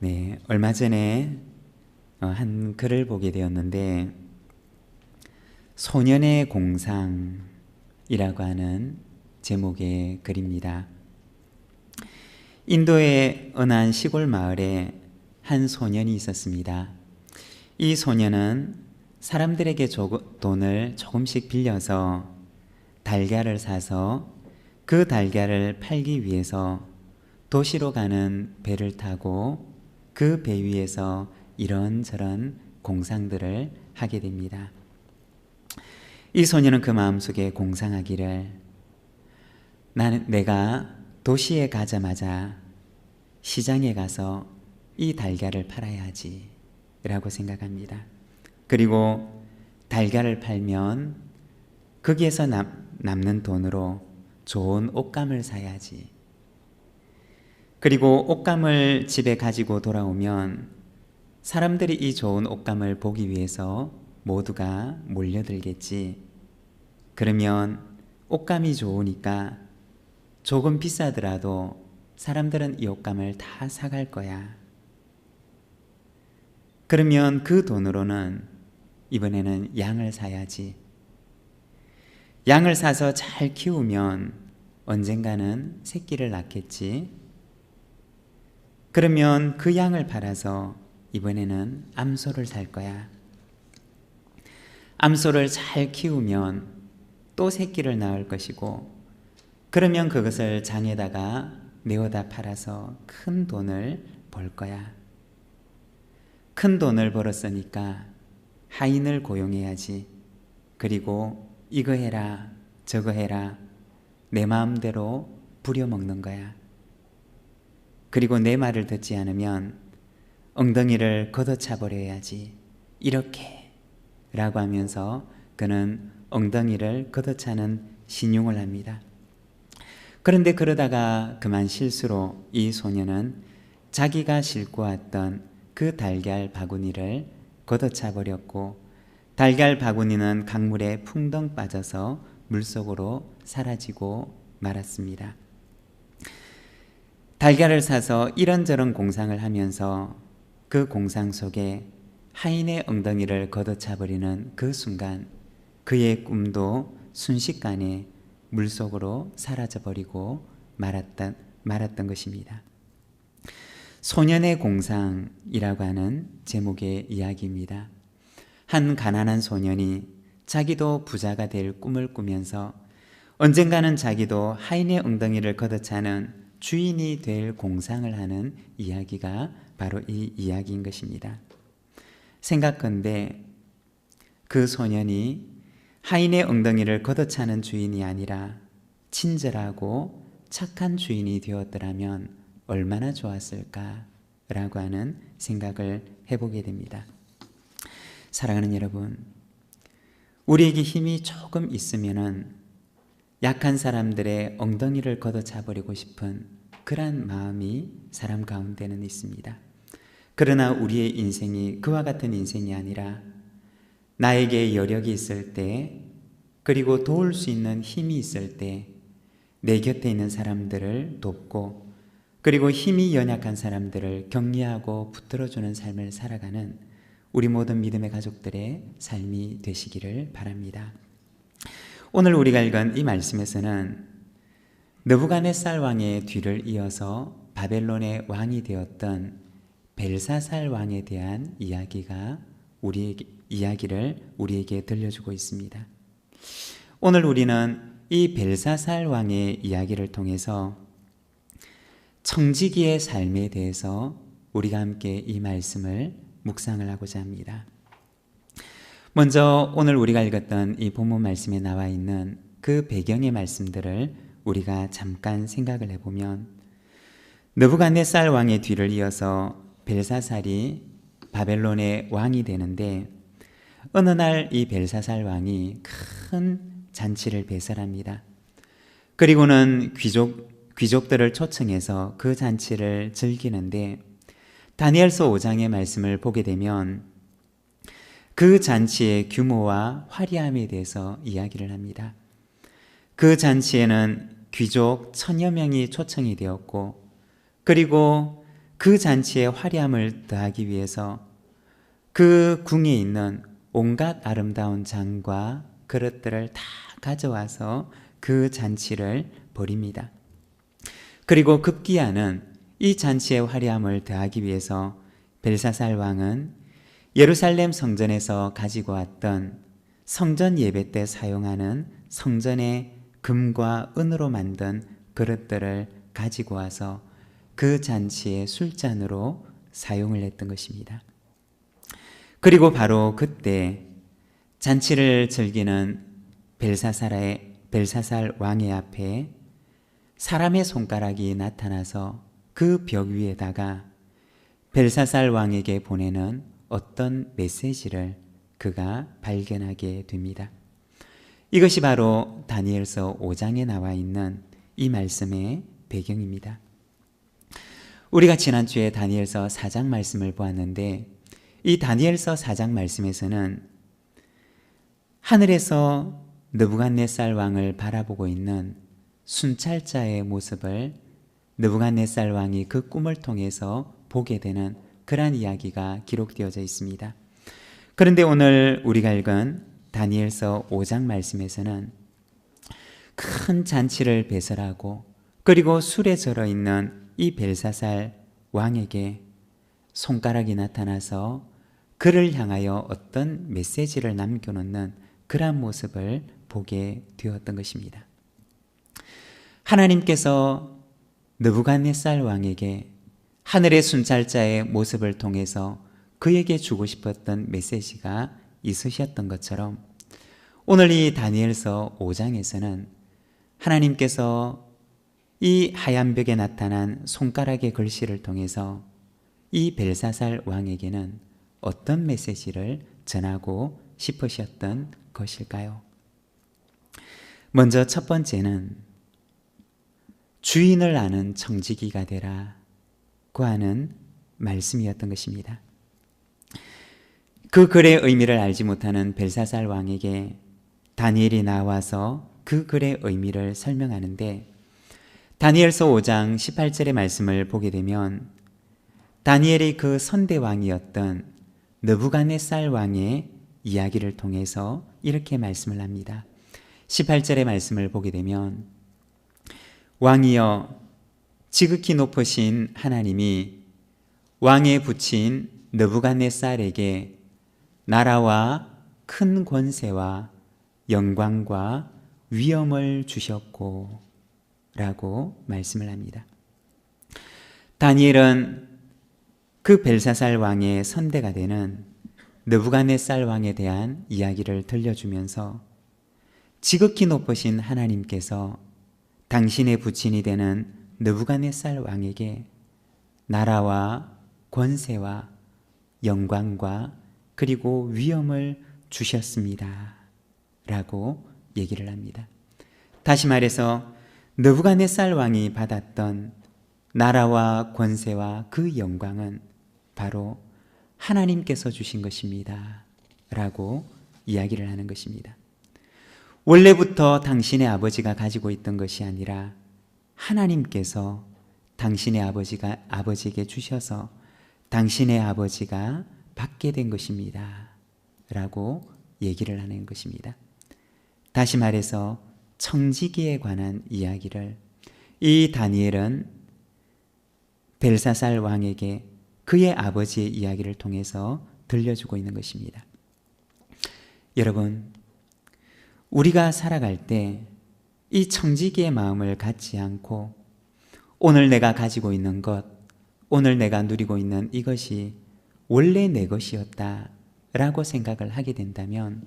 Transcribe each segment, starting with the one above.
네, 얼마 전에 한 글을 보게 되었는데 소년의 공상이라고 하는 제목의 글입니다. 인도의 어느 한 시골 마을에 한 소년이 있었습니다. 이 소년은 사람들에게 돈을 조금씩 빌려서 달걀을 사서 그 달걀을 팔기 위해서 도시로 가는 배를 타고 그 배 위에서 이런저런 공상들을 하게 됩니다. 이 소년은 그 마음속에 공상하기를 내가 도시에 가자마자 시장에 가서 이 달걀을 팔아야지 라고 생각합니다. 그리고 달걀을 팔면 거기에서 남는 돈으로 좋은 옷감을 사야지. 그리고 옷감을 집에 가지고 돌아오면 사람들이 이 좋은 옷감을 보기 위해서 모두가 몰려들겠지. 그러면 옷감이 좋으니까 조금 비싸더라도 사람들은 이 옷감을 다 사갈 거야. 그러면 그 돈으로는 이번에는 양을 사야지. 양을 사서 잘 키우면 언젠가는 새끼를 낳겠지. 그러면 그 양을 팔아서 이번에는 암소를 살 거야. 암소를 잘 키우면 또 새끼를 낳을 것이고, 그러면 그것을 장에다가 내어다 팔아서 큰 돈을 벌 거야. 큰 돈을 벌었으니까 하인을 고용해야지. 그리고 이거 해라, 저거 해라, 내 마음대로 부려먹는 거야. 그리고 내 말을 듣지 않으면 엉덩이를 걷어차 버려야지. 이렇게 라고 하면서 그는 엉덩이를 걷어차는 신용을 합니다. 그런데 그러다가 그만 실수로 이 소년은 자기가 싣고 왔던 그 달걀 바구니를 걷어차 버렸고, 달걀 바구니는 강물에 풍덩 빠져서 물속으로 사라지고 말았습니다. 달걀을 사서 이런저런 공상을 하면서 그 공상 속에 하인의 엉덩이를 걷어차 버리는 그 순간 그의 꿈도 순식간에 물속으로 사라져 버리고 말았던 것입니다. 소년의 공상이라고 하는 제목의 이야기입니다. 한 가난한 소년이 자기도 부자가 될 꿈을 꾸면서 언젠가는 자기도 하인의 엉덩이를 걷어차는 주인이 될 공상을 하는 이야기가 바로 이 이야기인 것입니다. 생각컨대 그 소년이 하인의 엉덩이를 걷어차는 주인이 아니라 친절하고 착한 주인이 되었더라면 얼마나 좋았을까라고 하는 생각을 해보게 됩니다. 사랑하는 여러분, 우리에게 힘이 조금 있으면은 약한 사람들의 엉덩이를 걷어차 버리고 싶은 그러한 마음이 사람 가운데는 있습니다. 그러나 우리의 인생이 그와 같은 인생이 아니라 나에게 여력이 있을 때, 그리고 도울 수 있는 힘이 있을 때 내 곁에 있는 사람들을 돕고, 그리고 힘이 연약한 사람들을 격려하고 붙들어주는 삶을 살아가는 우리 모든 믿음의 가족들의 삶이 되시기를 바랍니다. 오늘 우리가 읽은 이 말씀에서는 느부갓네살 왕의 뒤를 이어서 바벨론의 왕이 되었던 벨사살 왕에 대한 이야기를 우리에게 들려주고 있습니다. 오늘 우리는 이 벨사살 왕의 이야기를 통해서 청지기의 삶에 대해서 우리가 함께 이 말씀을 묵상을 하고자 합니다. 먼저 오늘 우리가 읽었던 이 본문 말씀에 나와 있는 그 배경의 말씀들을 우리가 잠깐 생각을 해보면, 느부갓네살 왕의 뒤를 이어서 벨사살이 바벨론의 왕이 되는데, 어느 날 이 벨사살 왕이 큰 잔치를 배설합니다. 그리고는 귀족들을 초청해서 그 잔치를 즐기는데, 다니엘서 5장의 말씀을 보게 되면 그 잔치의 규모와 화려함에 대해서 이야기를 합니다. 그 잔치에는 귀족 1000여 명이 초청이 되었고, 그리고 그 잔치의 화려함을 더하기 위해서 그 궁에 있는 온갖 아름다운 잔과 그릇들을 다 가져와서 그 잔치를 벌입니다. 그리고 급기야는 이 잔치의 화려함을 더하기 위해서 벨사살 왕은 예루살렘 성전에서 가지고 왔던 성전 예배 때 사용하는 성전의 금과 은으로 만든 그릇들을 가지고 와서 그 잔치의 술잔으로 사용을 했던 것입니다. 그리고 바로 그때 잔치를 즐기는 벨사살 왕의 앞에 사람의 손가락이 나타나서 그 벽 위에다가 벨사살 왕에게 보내는 어떤 메시지를 그가 발견하게 됩니다. 이것이 바로 다니엘서 5장에 나와 있는 이 말씀의 배경입니다. 우리가 지난주에 다니엘서 4장 말씀을 보았는데 이 다니엘서 4장 말씀에서는 하늘에서 느부갓네살 왕을 바라보고 있는 순찰자의 모습을 느부갓네살 왕이 그 꿈을 통해서 보게 되는 그러한 이야기가 기록되어져 있습니다. 그런데 오늘 우리가 읽은 다니엘서 5장 말씀에서는 큰 잔치를 배설하고 그리고 술에 절어 있는 이 벨사살 왕에게 손가락이 나타나서 그를 향하여 어떤 메시지를 남겨놓는 그러한 모습을 보게 되었던 것입니다. 하나님께서 느부갓네살 왕에게 하늘의 순찰자의 모습을 통해서 그에게 주고 싶었던 메시지가 있으셨던 것처럼 오늘 이 다니엘서 5장에서는 하나님께서 이 하얀 벽에 나타난 손가락의 글씨를 통해서 이 벨사살 왕에게는 어떤 메시지를 전하고 싶으셨던 것일까요? 먼저 첫 번째는 주인을 아는 청지기가 되라고 하는 말씀이었던 것입니다. 그 글의 의미를 알지 못하는 벨사살 왕에게 다니엘이 나와서 그 글의 의미를 설명하는데 다니엘서 5장 18절의 말씀을 보게 되면 다니엘이 그 선대왕이었던 느부갓네살 왕의 이야기를 통해서 이렇게 말씀을 합니다. 18절의 말씀을 보게 되면 왕이여 지극히 높으신 하나님이 왕에 붙인 느부갓네살에게 나라와 큰 권세와 영광과 위엄을 주셨고 라고 말씀을 합니다. 다니엘은 그 벨사살 왕의 선대가 되는 느부갓네살 왕에 대한 이야기를 들려주면서 지극히 높으신 하나님께서 당신의 부친이 되는 느부갓네살 왕에게 나라와 권세와 영광과 그리고 위엄을 주셨습니다 라고 얘기를 합니다. 다시 말해서 느부갓네살 왕이 받았던 나라와 권세와 그 영광은 바로 하나님께서 주신 것입니다 라고 이야기를 하는 것입니다. 원래부터 당신의 아버지가 가지고 있던 것이 아니라 하나님께서 당신의 아버지에게 주셔서 당신의 아버지가 받게 된 것입니다 라고 얘기를 하는 것입니다. 다시 말해서 청지기에 관한 이야기를 이 다니엘은 벨사살 왕에게 그의 아버지의 이야기를 통해서 들려주고 있는 것입니다. 여러분, 우리가 살아갈 때 이 청지기의 마음을 갖지 않고 오늘 내가 가지고 있는 것, 오늘 내가 누리고 있는 이것이 원래 내 것이었다 라고 생각을 하게 된다면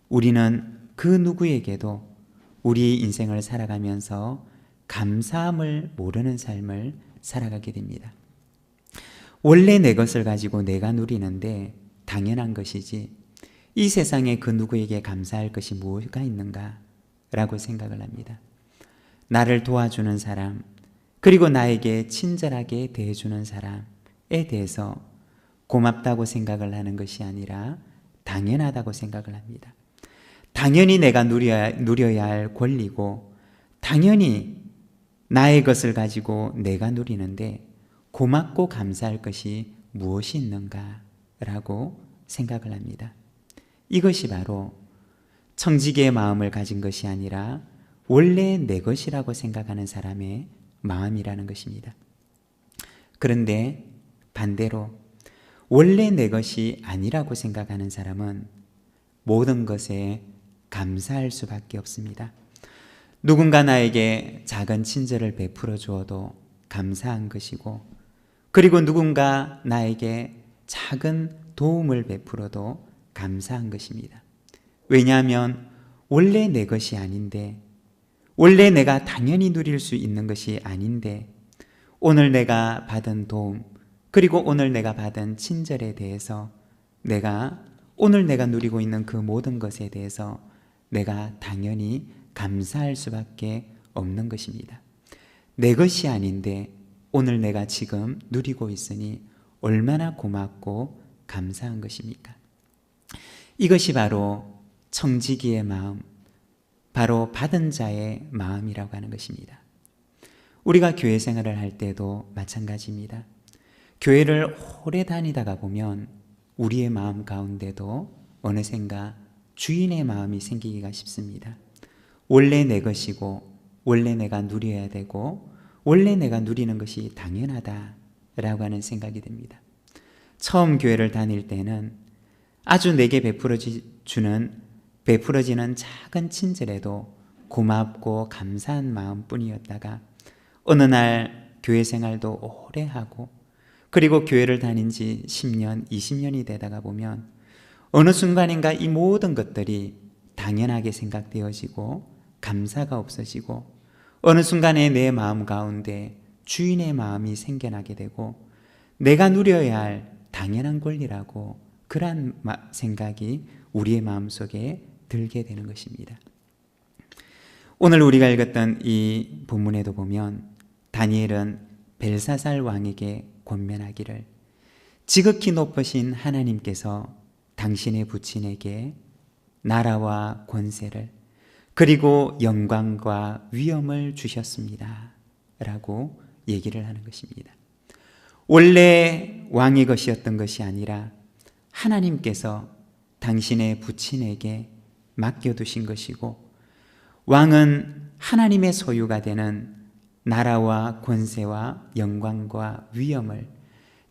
우리는 그 누구에게도 우리 인생을 살아가면서 감사함을 모르는 삶을 살아가게 됩니다. 원래 내 것을 가지고 내가 누리는데 당연한 것이지 이 세상에 그 누구에게 감사할 것이 무엇가 있는가 라고 생각을 합니다. 나를 도와주는 사람, 그리고 나에게 친절하게 대해주는 사람에 대해서 고맙다고 생각을 하는 것이 아니라 당연하다고 생각을 합니다. 당연히 내가 누려야 할 권리고 당연히 나의 것을 가지고 내가 누리는데 고맙고 감사할 것이 무엇이 있는가라고 생각을 합니다. 이것이 바로 청지기의 마음을 가진 것이 아니라 원래 내 것이라고 생각하는 사람의 마음이라는 것입니다. 그런데 반대로 원래 내 것이 아니라고 생각하는 사람은 모든 것에 감사할 수밖에 없습니다. 누군가 나에게 작은 친절을 베풀어 주어도 감사한 것이고, 그리고 누군가 나에게 작은 도움을 베풀어도 감사한 것입니다. 왜냐하면 원래 내 것이 아닌데, 원래 내가 당연히 누릴 수 있는 것이 아닌데, 오늘 내가 받은 도움, 그리고 오늘 내가 받은 친절에 대해서 오늘 내가 누리고 있는 그 모든 것에 대해서 내가 당연히 감사할 수밖에 없는 것입니다. 내 것이 아닌데 오늘 내가 지금 누리고 있으니 얼마나 고맙고 감사한 것입니까? 이것이 바로 청지기의 마음, 바로 받은 자의 마음이라고 하는 것입니다. 우리가 교회 생활을 할 때도 마찬가지입니다. 교회를 오래 다니다가 보면 우리의 마음 가운데도 어느샌가 주인의 마음이 생기기가 쉽습니다. 원래 내 것이고, 원래 내가 누려야 되고, 원래 내가 누리는 것이 당연하다라고 하는 생각이 듭니다. 처음 교회를 다닐 때는 아주 내게 베풀어지는 작은 친절에도 고맙고 감사한 마음뿐이었다가 어느 날 교회 생활도 오래 하고, 그리고 교회를 다닌 지 10년, 20년이 되다가 보면 어느 순간인가 이 모든 것들이 당연하게 생각되어지고 감사가 없어지고, 어느 순간에 내 마음 가운데 주인의 마음이 생겨나게 되고 내가 누려야 할 당연한 권리라고 그러한 생각이 우리의 마음속에 들게 되는 것입니다. 오늘 우리가 읽었던 이 본문에도 보면 다니엘은 벨사살 왕에게 권면하기를, 지극히 높으신 하나님께서 당신의 부친에게 나라와 권세를 그리고 영광과 위엄을 주셨습니다 라고 얘기를 하는 것입니다. 원래 왕의 것이었던 것이 아니라 하나님께서 당신의 부친에게 맡겨두신 것이고, 왕은 하나님의 소유가 되는 나라와 권세와 영광과 위엄을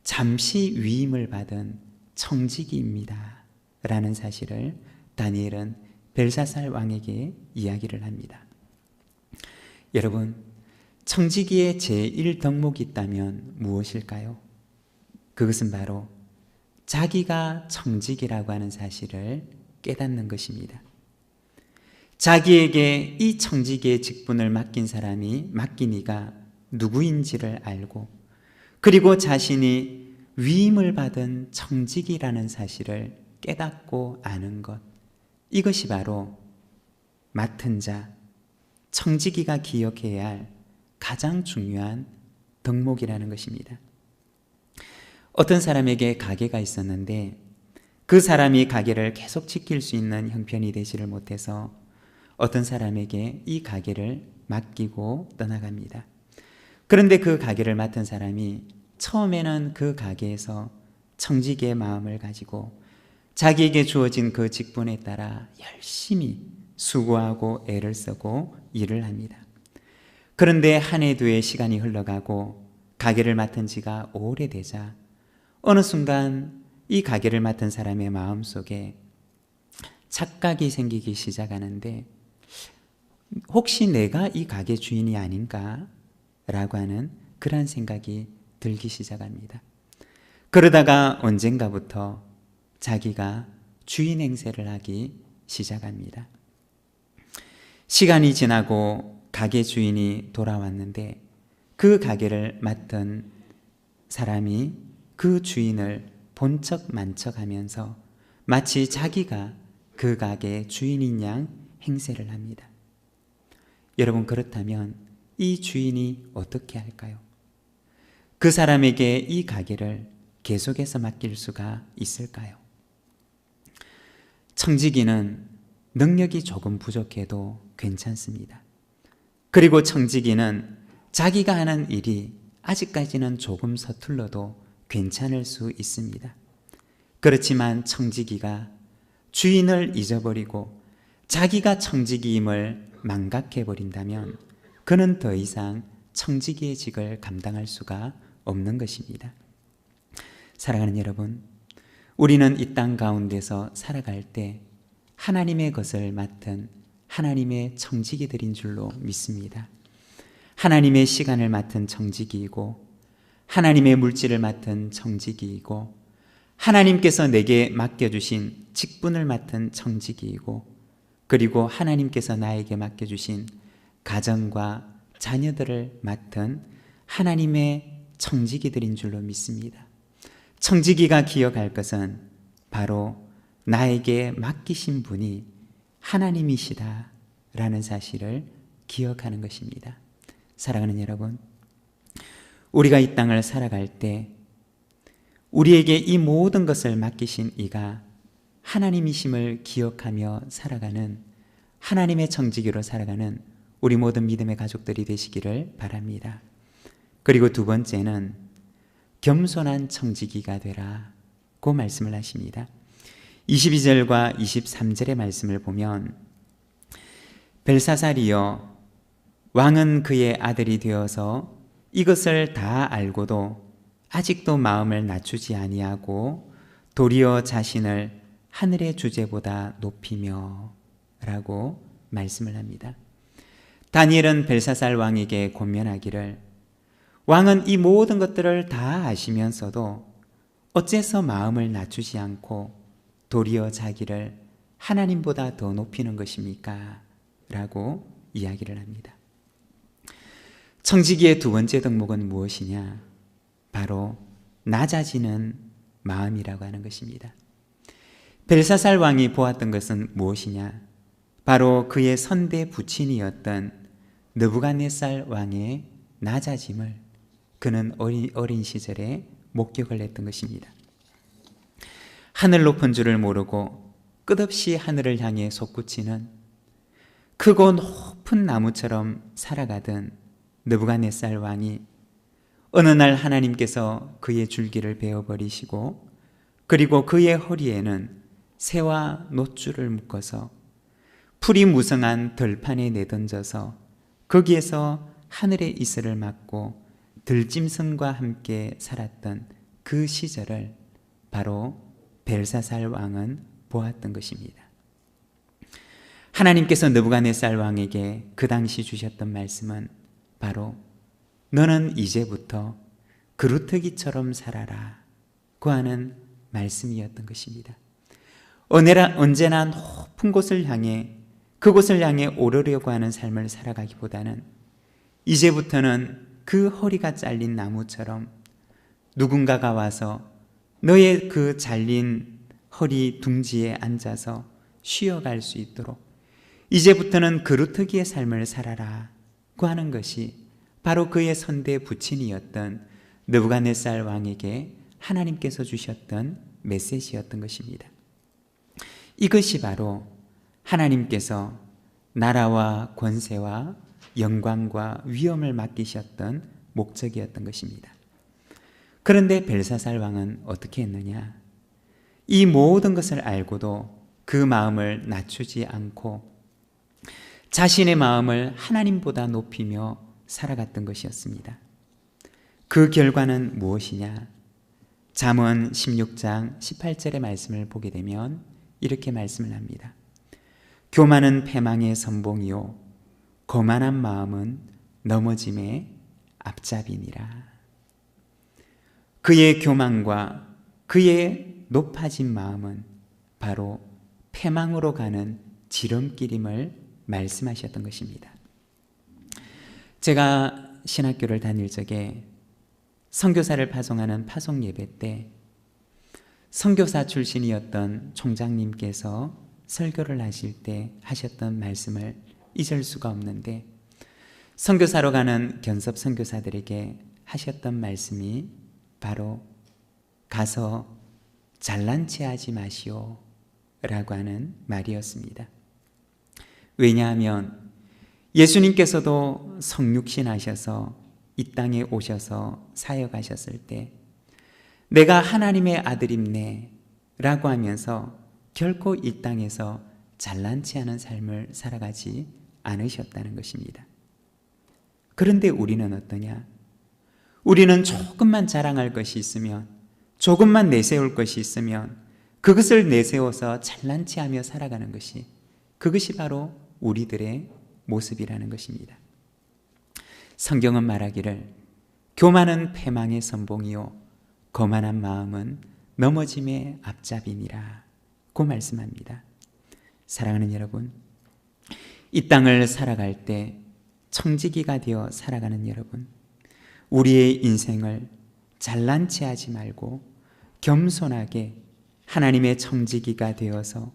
잠시 위임을 받은 청지기입니다 라는 사실을 다니엘은 벨사살 왕에게 이야기를 합니다. 여러분, 청지기의 제1덕목이 있다면 무엇일까요? 그것은 바로 자기가 청지기라고 하는 사실을 깨닫는 것입니다. 자기에게 이 청지기의 직분을 맡긴 이가 누구인지를 알고, 그리고 자신이 위임을 받은 청지기라는 사실을 깨닫고 아는 것, 이것이 바로 맡은 자, 청지기가 기억해야 할 가장 중요한 덕목이라는 것입니다. 어떤 사람에게 가게가 있었는데 그 사람이 가게를 계속 지킬 수 있는 형편이 되지를 못해서 어떤 사람에게 이 가게를 맡기고 떠나갑니다. 그런데 그 가게를 맡은 사람이 처음에는 그 가게에서 청지기의 마음을 가지고 자기에게 주어진 그 직분에 따라 열심히 수고하고 애를 쓰고 일을 합니다. 그런데 한 해 두 해 시간이 흘러가고 가게를 맡은 지가 오래되자 어느 순간 이 가게를 맡은 사람의 마음속에 착각이 생기기 시작하는데, 혹시 내가 이 가게 주인이 아닌가? 라고 하는 그러한 생각이 들기 시작합니다. 그러다가 언젠가부터 자기가 주인 행세를 하기 시작합니다. 시간이 지나고 가게 주인이 돌아왔는데 그 가게를 맡은 사람이 그 주인을 본척 만척하면서 마치 자기가 그 가게의 주인인 양 행세를 합니다. 여러분, 그렇다면 이 주인이 어떻게 할까요? 그 사람에게 이 가게를 계속해서 맡길 수가 있을까요? 청지기는 능력이 조금 부족해도 괜찮습니다. 그리고 청지기는 자기가 하는 일이 아직까지는 조금 서툴러도 괜찮을 수 있습니다. 그렇지만 청지기가 주인을 잊어버리고 자기가 청지기임을 망각해버린다면 그는 더 이상 청지기의 직을 감당할 수가 없는 것입니다. 사랑하는 여러분, 우리는 이 땅 가운데서 살아갈 때 하나님의 것을 맡은 하나님의 청지기들인 줄로 믿습니다. 하나님의 시간을 맡은 청지기이고 하나님의 물질을 맡은 청지기이고 하나님께서 내게 맡겨주신 직분을 맡은 청지기이고 그리고 하나님께서 나에게 맡겨주신 가정과 자녀들을 맡은 하나님의 청지기들인 줄로 믿습니다. 청지기가 기억할 것은 바로 나에게 맡기신 분이 하나님이시다라는 사실을 기억하는 것입니다. 사랑하는 여러분, 우리가 이 땅을 살아갈 때 우리에게 이 모든 것을 맡기신 이가 하나님이심을 기억하며 살아가는 하나님의 청지기로 살아가는 우리 모든 믿음의 가족들이 되시기를 바랍니다. 그리고 두 번째는 겸손한 청지기가 되라고 말씀을 하십니다. 22절과 23절의 말씀을 보면 벨사살이여 왕은 그의 아들이 되어서 이것을 다 알고도 아직도 마음을 낮추지 아니하고 도리어 자신을 하늘의 주제보다 높이며 라고 말씀을 합니다. 다니엘은 벨사살 왕에게 권면하기를 왕은 이 모든 것들을 다 아시면서도 어째서 마음을 낮추지 않고 도리어 자기를 하나님보다 더 높이는 것입니까? 라고 이야기를 합니다. 청지기의 두 번째 덕목은 무엇이냐? 바로 낮아지는 마음이라고 하는 것입니다. 벨사살 왕이 보았던 것은 무엇이냐? 바로 그의 선대 부친이었던 느부갓네살 왕의 낮아짐을 그는 어린 시절에 목격을 했던 것입니다. 하늘 높은 줄을 모르고 끝없이 하늘을 향해 솟구치는 크고 높은 나무처럼 살아가던 느부갓네살 왕이 어느 날 하나님께서 그의 줄기를 베어버리시고 그리고 그의 허리에는 새와 놋줄을 묶어서 풀이 무성한 들판에 내던져서 거기에서 하늘의 이슬을 맞고 들짐승과 함께 살았던 그 시절을 바로 벨사살 왕은 보았던 것입니다. 하나님께서 느부갓네살 왕에게 그 당시 주셨던 말씀은 바로 너는 이제부터 그루터기처럼 살아라 고 하는 말씀이었던 것입니다. 언제나 높은 곳을 향해 그곳을 향해 오르려고 하는 삶을 살아가기보다는 이제부터는 그 허리가 잘린 나무처럼 누군가가 와서 너의 그 잘린 허리 둥지에 앉아서 쉬어갈 수 있도록 이제부터는 그루터기의 삶을 살아라 고 하는 것이 바로 그의 선대 부친이었던 느부갓네살 왕에게 하나님께서 주셨던 메시지였던 것입니다. 이것이 바로 하나님께서 나라와 권세와 영광과 위엄을 맡기셨던 목적이었던 것입니다. 그런데 벨사살 왕은 어떻게 했느냐? 이 모든 것을 알고도 그 마음을 낮추지 않고 자신의 마음을 하나님보다 높이며 살아갔던 것이었습니다. 그 결과는 무엇이냐? 잠언 16장 18절의 말씀을 보게 되면 이렇게 말씀을 합니다. 교만은 패망의 선봉이요 거만한 마음은 넘어짐의 앞잡이니라. 그의 교만과 그의 높아진 마음은 바로 패망으로 가는 지름길임을 말씀하셨던 것입니다. 제가 신학교를 다닐 적에 선교사를 파송하는 파송 예배 때 선교사 출신이었던 총장님께서 설교를 하실 때 하셨던 말씀을 잊을 수가 없는데, 선교사로 가는 견섭 선교사들에게 하셨던 말씀이 바로 가서 잘난 체 하지 마시오 라고 하는 말이었습니다. 왜냐하면 예수님께서도 성육신 하셔서 이 땅에 오셔서 사역하셨을 때 내가 하나님의 아들임네 라고 하면서 결코 이 땅에서 잘난치 않은 삶을 살아가지 않으셨다는 것입니다. 그런데 우리는 어떠냐? 우리는 조금만 자랑할 것이 있으면, 조금만 내세울 것이 있으면 그것을 내세워서 잘난치 하며 살아가는 것이, 그것이 바로 우리들의 모습이라는 것입니다. 성경은 말하기를 교만은 패망의 선봉이요 거만한 마음은 넘어짐의 앞잡이니라 고 말씀합니다. 사랑하는 여러분, 이 땅을 살아갈 때 청지기가 되어 살아가는 여러분, 우리의 인생을 잘난치 하지 말고 겸손하게 하나님의 청지기가 되어서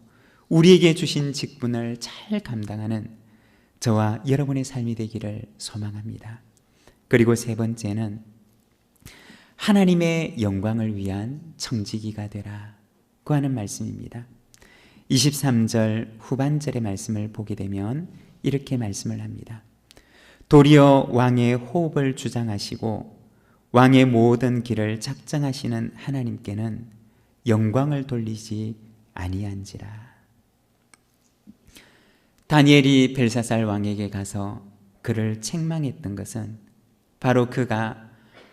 우리에게 주신 직분을 잘 감당하는 저와 여러분의 삶이 되기를 소망합니다. 그리고 세 번째는 하나님의 영광을 위한 청지기가 되라고 하는 말씀입니다. 23절 후반절의 말씀을 보게 되면 이렇게 말씀을 합니다. 도리어 왕의 호흡을 주장하시고 왕의 모든 길을 작정하시는 하나님께는 영광을 돌리지 아니한지라. 다니엘이 벨사살 왕에게 가서 그를 책망했던 것은 바로 그가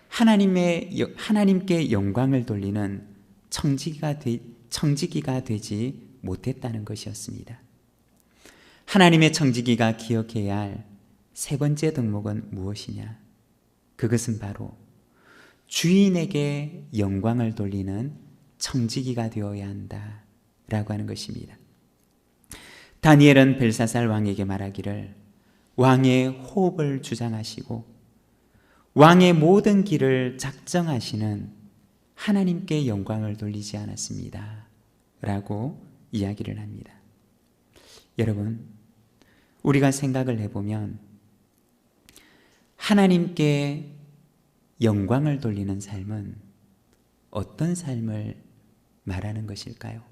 하나님께 영광을 돌리는 청지기가 되지 못했다는 것이었습니다. 하나님의 청지기가 기억해야 할 세 번째 덕목은 무엇이냐? 그것은 바로 주인에게 영광을 돌리는 청지기가 되어야 한다라고 하는 것입니다. 다니엘은 벨사살 왕에게 말하기를 왕의 호흡을 주장하시고 왕의 모든 길을 작정하시는 하나님께 영광을 돌리지 않았습니다 라고 이야기를 합니다. 여러분, 우리가 생각을 해보면 하나님께 영광을 돌리는 삶은 어떤 삶을 말하는 것일까요?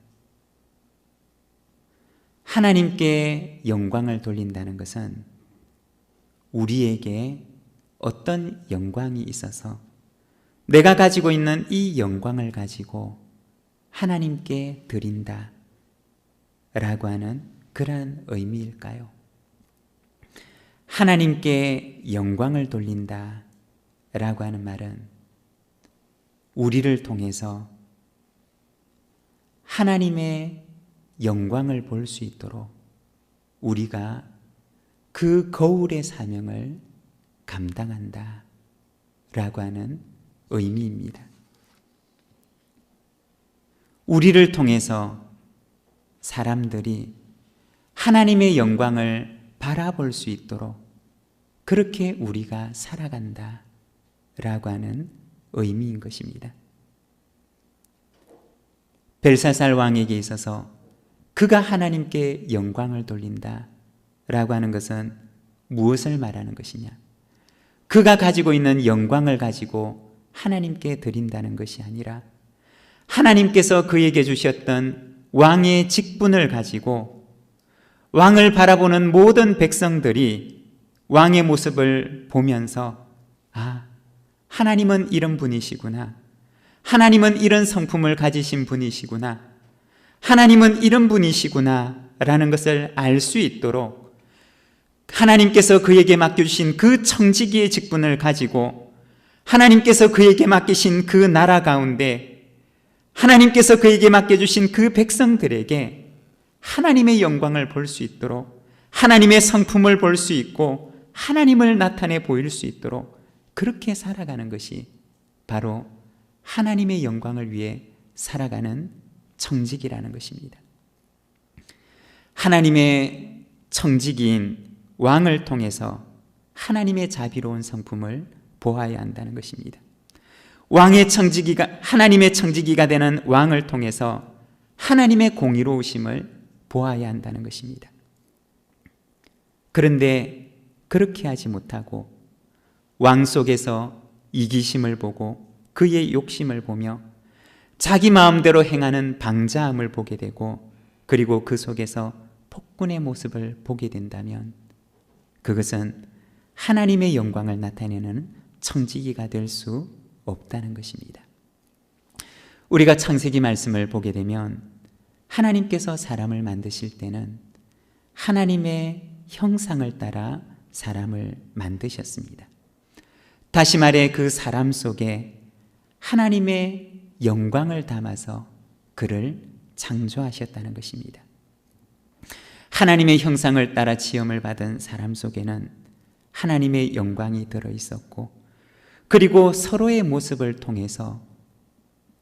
하나님께 영광을 돌린다는 것은 우리에게 어떤 영광이 있어서 내가 가지고 있는 이 영광을 가지고 하나님께 드린다 라고 하는 그러한 의미일까요? 하나님께 영광을 돌린다 라고 하는 말은 우리를 통해서 하나님의 영광을 볼 수 있도록 우리가 그 거울의 사명을 감당한다 라고 하는 의미입니다. 우리를 통해서 사람들이 하나님의 영광을 바라볼 수 있도록 그렇게 우리가 살아간다 라고 하는 의미인 것입니다. 벨사살 왕에게 있어서 그가 하나님께 영광을 돌린다 라고 하는 것은 무엇을 말하는 것이냐? 그가 가지고 있는 영광을 가지고 하나님께 드린다는 것이 아니라 하나님께서 그에게 주셨던 왕의 직분을 가지고 왕을 바라보는 모든 백성들이 왕의 모습을 보면서 하나님은 이런 분이시구나, 하나님은 이런 성품을 가지신 분이시구나, 하나님은 이런 분이시구나 라는 것을 알 수 있도록 하나님께서 그에게 맡겨주신 그 청지기의 직분을 가지고 하나님께서 그에게 맡기신 그 나라 가운데 하나님께서 그에게 맡겨주신 그 백성들에게 하나님의 영광을 볼 수 있도록 하나님의 성품을 볼 수 있고 하나님을 나타내 보일 수 있도록 그렇게 살아가는 것이 바로 하나님의 영광을 위해 살아가는 청지기라는 것입니다. 하나님의 청지기인 왕을 통해서 하나님의 자비로운 성품을 보아야 한다는 것입니다. 하나님의 청지기가 되는 왕을 통해서 하나님의 공의로우심을 보아야 한다는 것입니다. 그런데 그렇게 하지 못하고 왕 속에서 이기심을 보고 그의 욕심을 보며 자기 마음대로 행하는 방자함을 보게 되고 그리고 그 속에서 폭군의 모습을 보게 된다면 그것은 하나님의 영광을 나타내는 청지기가 될 수 없다는 것입니다. 우리가 창세기 말씀을 보게 되면 하나님께서 사람을 만드실 때는 하나님의 형상을 따라 사람을 만드셨습니다. 다시 말해 그 사람 속에 하나님의 영광을 담아서 그를 창조하셨다는 것입니다. 하나님의 형상을 따라 지음을 받은 사람 속에는 하나님의 영광이 들어 있었고, 그리고 서로의 모습을 통해서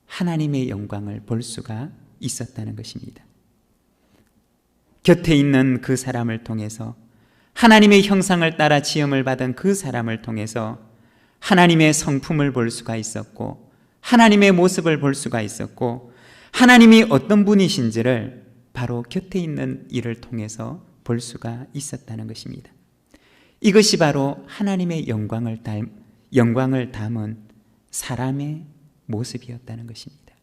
하나님의 영광을 볼 수가 있었다는 것입니다. 곁에 있는 그 사람을 통해서, 하나님의 형상을 따라 지음을 받은 그 사람을 통해서 하나님의 성품을 볼 수가 있었고, 하나님의 모습을 볼 수가 있었고, 하나님이 어떤 분이신지를 바로 곁에 있는 이를 통해서 볼 수가 있었다는 것입니다. 이것이 바로 하나님의 영광을 담은 사람의 모습이었다는 것입니다.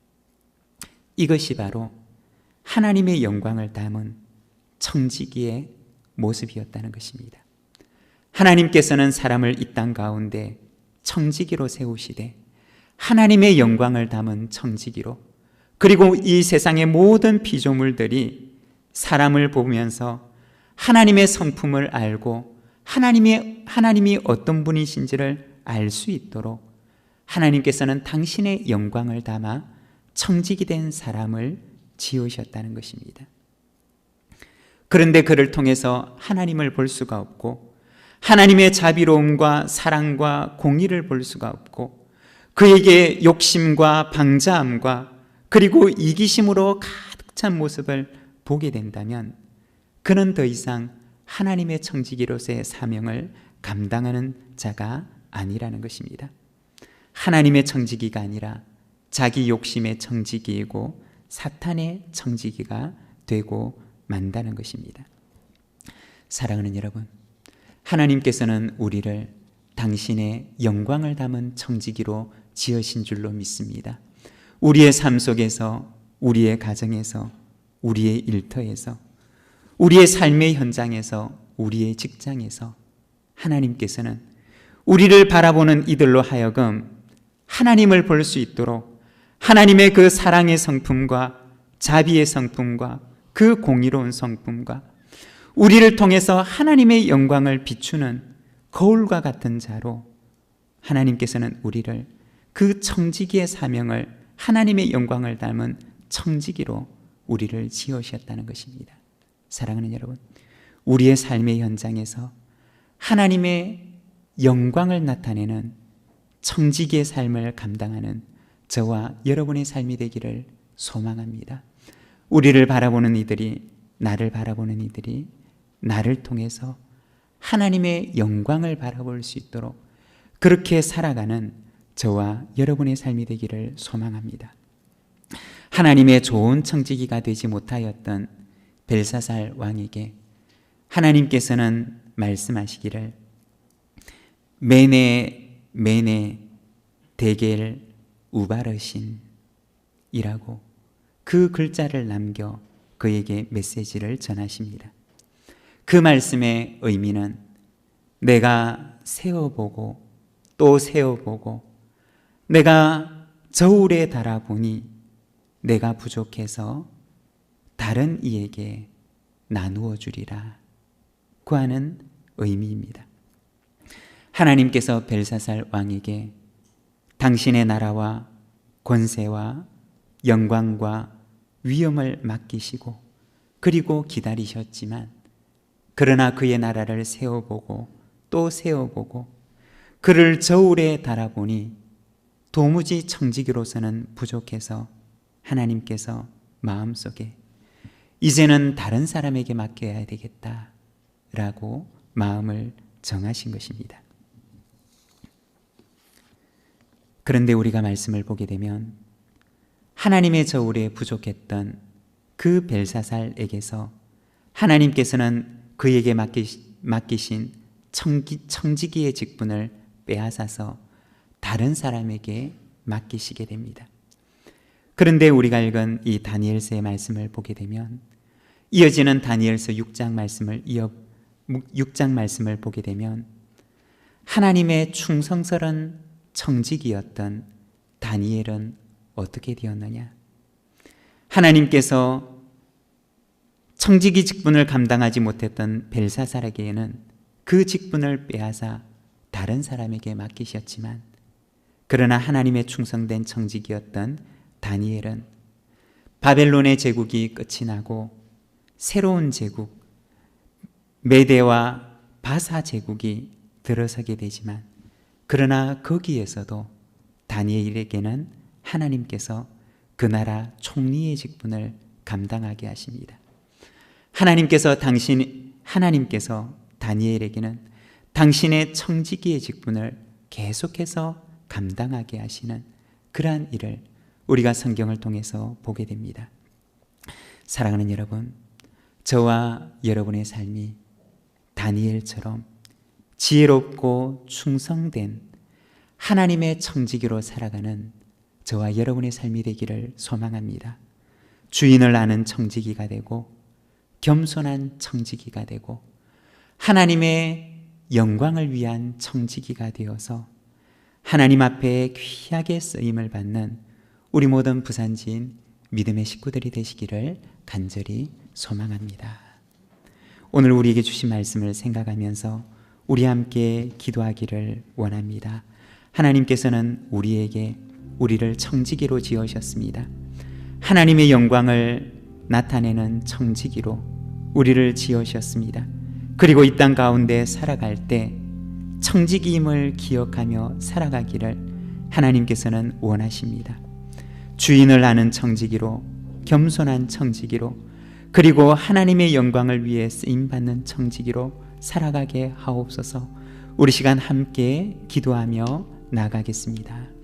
이것이 바로 하나님의 영광을 담은 청지기의 모습이었다는 것입니다. 하나님께서는 사람을 이 땅 가운데 청지기로 세우시되 하나님의 영광을 담은 청지기로, 그리고 이 세상의 모든 피조물들이 사람을 보면서 하나님의 성품을 알고 하나님이 어떤 분이신지를 알 수 있도록 하나님께서는 당신의 영광을 담아 청지기 된 사람을 지으셨다는 것입니다. 그런데 그를 통해서 하나님을 볼 수가 없고, 하나님의 자비로움과 사랑과 공의를 볼 수가 없고, 그에게 욕심과 방자함과 그리고 이기심으로 가득 찬 모습을 보게 된다면 그는 더 이상 하나님의 청지기로서의 사명을 감당하는 자가 아니라는 것입니다. 하나님의 청지기가 아니라 자기 욕심의 청지기이고 사탄의 청지기가 되고 만다는 것입니다. 사랑하는 여러분, 하나님께서는 우리를 당신의 영광을 담은 청지기로 지으신 줄로 믿습니다. 우리의 삶 속에서, 우리의 가정에서, 우리의 일터에서, 우리의 삶의 현장에서, 우리의 직장에서 하나님께서는 우리를 바라보는 이들로 하여금 하나님을 볼 수 있도록 하나님의 그 사랑의 성품과 자비의 성품과 그 공의로운 성품과 우리를 통해서 하나님의 영광을 비추는 거울과 같은 자로 하나님께서는 우리를 그 청지기의 사명을, 하나님의 영광을 닮은 청지기로 우리를 지으셨다는 것입니다. 사랑하는 여러분, 우리의 삶의 현장에서 하나님의 영광을 나타내는 청지기의 삶을 감당하는 저와 여러분의 삶이 되기를 소망합니다. 우리를 바라보는 이들이, 나를 바라보는 이들이 나를 통해서 하나님의 영광을 바라볼 수 있도록 그렇게 살아가는 저와 여러분의 삶이 되기를 소망합니다. 하나님의 좋은 청지기가 되지 못하였던 벨사살 왕에게 하나님께서는 말씀하시기를 메네 데겔 우바르신 이라고 그 글자를 남겨 그에게 메시지를 전하십니다. 그 말씀의 의미는 내가 세어보고 또 세어보고 내가 저울에 달아보니 내가 부족해서 다른 이에게 나누어 주리라 고 하는 의미입니다. 하나님께서 벨사살 왕에게 당신의 나라와 권세와 영광과 위엄을 맡기시고 그리고 기다리셨지만, 그러나 그의 나라를 세워보고 또 세워보고 그를 저울에 달아보니 도무지 청지기로서는 부족해서 하나님께서 마음속에 이제는 다른 사람에게 맡겨야 되겠다라고 마음을 정하신 것입니다. 그런데 우리가 말씀을 보게 되면 하나님의 저울에 부족했던 그 벨사살에게서 하나님께서는 그에게 맡기신 청지기의 직분을 빼앗아서 다른 사람에게 맡기시게 됩니다. 그런데 우리가 읽은 이 다니엘서의 말씀을 보게 되면, 이어지는 다니엘서 6장 말씀을 보게 되면 하나님의 충성스러운 청지기였던 다니엘은 어떻게 되었느냐? 하나님께서 청지기 직분을 감당하지 못했던 벨사살에게는 그 직분을 빼앗아 다른 사람에게 맡기셨지만, 그러나 하나님의 충성된 청지기였던 다니엘은 바벨론의 제국이 끝이 나고 새로운 제국 메대와 바사 제국이 들어서게 되지만, 그러나 거기에서도 다니엘에게는 하나님께서 그 나라 총리의 직분을 감당하게 하십니다. 하나님께서 다니엘에게는 당신의 청지기의 직분을 계속해서 감당하게 하시는 그러한 일을 우리가 성경을 통해서 보게 됩니다. 사랑하는 여러분, 저와 여러분의 삶이 다니엘처럼 지혜롭고 충성된 하나님의 청지기로 살아가는 저와 여러분의 삶이 되기를 소망합니다. 주인을 아는 청지기가 되고 겸손한 청지기가 되고 하나님의 영광을 위한 청지기가 되어서 하나님 앞에 귀하게 쓰임을 받는 우리 모든 부산지인 믿음의 식구들이 되시기를 간절히 소망합니다. 오늘 우리에게 주신 말씀을 생각하면서 우리 함께 기도하기를 원합니다. 하나님께서는 우리를 청지기로 지으셨습니다. 하나님의 영광을 나타내는 청지기로 우리를 지으셨습니다. 그리고 이 땅 가운데 살아갈 때 청지기임을 기억하며 살아가기를 하나님께서는 원하십니다. 주인을 아는 청지기로, 겸손한 청지기로, 그리고 하나님의 영광을 위해 쓰임받는 청지기로 살아가게 하옵소서. 우리 시간 함께 기도하며 나아가겠습니다.